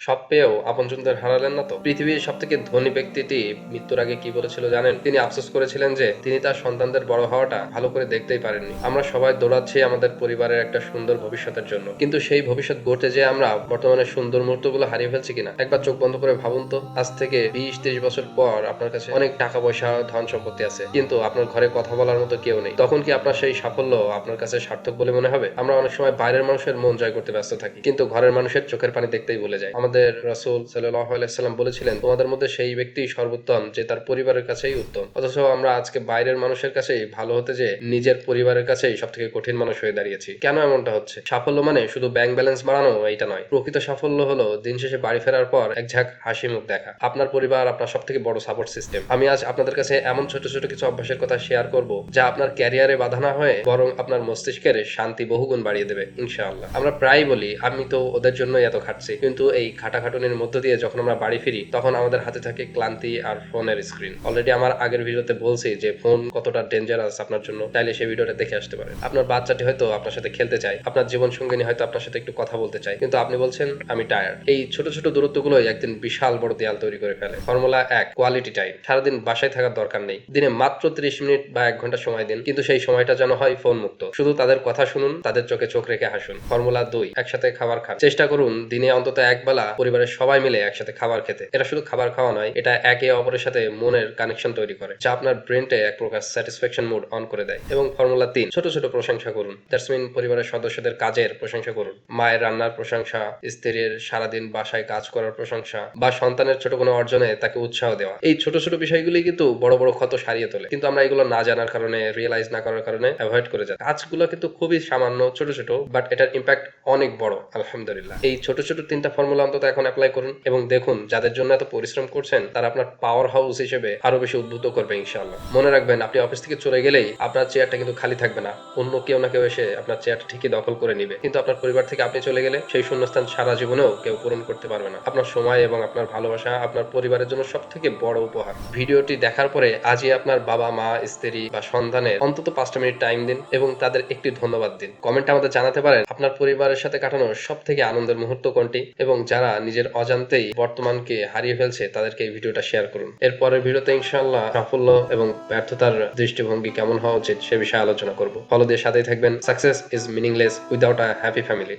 সব পেয়েও আপনজনদের হারালেন না তো? পৃথিবীর সবথেকে ধনী ব্যক্তিটি মৃত্যুর আগে কি বলেছিল জানেন? তিনি আফসোস করেছিলেন যে তিনি তার সন্তানদের বড় হওয়াটা ভালো করে দেখতেই পারেননি। আমরা সবাই দৌড়াচ্ছি আমাদের পরিবারের একটা সুন্দর ভবিষ্যতের জন্য, কিন্তু সেই ভবিষ্যৎ গড়তে যে আমরা বর্তমানে সুন্দর মুহূর্তগুলো হারিয়ে ফেলছি কিনা একবার চোখ বন্ধ করে ভাবুন তো। আজ থেকে 20-30 বছর পর আপনার কাছে অনেক টাকা পয়সা, ধন সম্পত্তি আছে, কিন্তু আপনার ঘরে কথা বলার মতো কেউ নেই। তখন কি আপনার সেই সাফল্য আপনার কাছে সার্থক বলে মনে হবে? আমরা অনেক সময় বাইরের মানুষের মন জয় করতে ব্যস্ত থাকি, কিন্তু ঘরের মানুষের চোখের পানি দেখতেই ভুলে যাই। আমাদের রাসূল সাল্লাল্লাহু আলাইহি সাল্লাম বলেছিলেন, তোমাদের মধ্যে সেই ব্যক্তি সর্বোত্তম যে তার পরিবারের কাছেই উত্তম। অথচ আমরা আজকে বাইরের মানুষের কাছেই ভালো হতে যে নিজের পরিবারের কাছেই সবথেকে কঠিন মানুষ হয়ে দাঁড়িয়েছি। কেন এমনটা হচ্ছে? সাফল্য মানে শুধু ব্যাংক ব্যালেন্স বাড়ানো এইটা নয়। প্রকৃত সাফল্য হলো দিন শেষে বাড়ি ফেরার পর এক ঝাঁক হাসি মুখ দেখা। আপনার পরিবার আপনার সবথেকে বড় সাপোর্ট সিস্টেম। আমি আজ আপনাদের কাছে এমন ছোট ছোট কিছু অভ্যাসের কথা শেয়ার করব যা আপনার ক্যারিয়ারে বাধা না হয়ে বরং আপনার মস্তিষ্কের শান্তি বহুগুণ বাড়িয়ে দেবে ইনশাআল্লাহ। আমরা প্রায়ই বলি আমি তো ওদের জন্যই এত খাটছি, কিন্তু এই খাটাখাটুনির মধ্য দিয়ে যখন আমরা বাড়ি ফিরি তখন আমাদের হাতে থাকে ক্লান্তি আর ফোনের স্ক্রিন। অলরেডি আমার আগের ভিডিওতে বলছি যে ফোন কতটা ডেঞ্জারাস আপনার জন্য, চাইলে সেই ভিডিওটা দেখে আসতে পারেন। আপনার বাচ্চাটি হয়তো আপনার সাথে খেলতে চায়, আপনার জীবন সঙ্গিনী হয়তো আপনার সাথে একটু কথা বলতে চায়, কিন্তু আপনি বলছেন আমি টায়ার্ড। এই ছোট ছোট দূরত্বগুলোই একদিন বিশাল বড় দেয়াল তৈরি করে ফেলে। Formula 1, quality time. সারাদিন বাসায় থাকার দরকার নেই, দিনে মাত্র 30 মিনিট বা 1 ঘন্টা সময় দিন, কিন্তু সেই সময়টা যেন হয় ফোন মুক্ত। শুধু তাদের কথা শুনুন, তাদের চোখে চোখ রেখে হাসুন। ফর্মুলা 2, একসাথে খাবার খান। চেষ্টা করুন দিনে অন্তত একবেলা পরিবারের সবাই মিলে একসাথে খাবার খেতে। এটা শুধু খাবার খাওয়া নয়, এটা একে অপরের সাথে মনের কানেকশন তৈরি করে, যা আপনার ব্রেনটে এক প্রকার স্যাটিসফ্যাকশন মুড অন করে দেয়। এবং ফর্মুলা 3, ছোট ছোট প্রশংসা করুন। দ্যাটস মিন পরিবারের সদস্যদের কাজের প্রশংসা করুন। মায়ের রান্নার প্রশংসা, স্ত্রীর সারাদিন বাসায় কাজ করার প্রশংসা, বা সন্তানের ছোট কোনো অর্জনে তাকে উৎসাহ দেওয়া। এই ছোট ছোট বিষয়গুলি কিন্তু বড় বড় ক্ষত সারিয়ে তোলে, কিন্তু আমরা এগুলো না জানার কারণে, রিয়েলাইজ না করার কারণে অ্যাভয়েড করে যাই। কাজগুলো কিন্তু খুবই সামান্য, ছোট ছোট, বাট এটার ইম্প্যাক্ট অনেক বড় আলহামদুলিল্লাহ। এই ছোট ছোট 3টা ফর্মুলা অন্তত এখন অ্যাপ্লাই করুন এবং দেখুন যাদের জন্য এত পরিশ্রম করছেন তারা আপনার পাওয়ার হাউস হিসেবে আরো বেশি উদ্বুদ্ধ করবে ইনশাআল্লাহ। মনে রাখবেন, আপনি অফিস থেকে চলে গেলেই আপনার চেয়ারটা কিন্তু খালি থাকবে না, অন্য কেউ না কেউ এসে আপনার চেয়ারটা ঠিকই দখল করে নিবে। কিন্তু আপনার পরিবার থেকে আপনি চলে গেলে সেই শূন্যস্থান সারা জীবনেও কেউ পূরণ করতে পারবে না। আপনার সময় এবং আপনার ভালোবাসা আপনার পরিবারের জন্য সব থেকে বড় উপহার। ভিডিওটি দেখার পরে আজই আপনার বাবা, মা, স্ত্রী বা সন্তানের অন্তত 5টা মিনিট টাইম দিন এবং তাদের একটি ধন্যবাদ দিন। কমেন্টে আমাদের জানাতে পারেন আপনার পরিবারের সাথে কাটানো সব থেকে আনন্দের মুহূর্ত কোনটি, এবং যারা নিজের অজান্তেই বর্তমানকে হারিয়ে ফেলছে তাদেরকে এই ভিডিওটা শেয়ার করুন। এরপরের ভিডিওতে ইনশাআল্লাহ সাফল্য এবং ব্যর্থতার দৃষ্টিভঙ্গি কেমন হওয়া উচিত সে বিষয়ে আলোচনা করব। ফলো দিয়ে সাথেই থাকবেন। Success is meaningless without a happy family.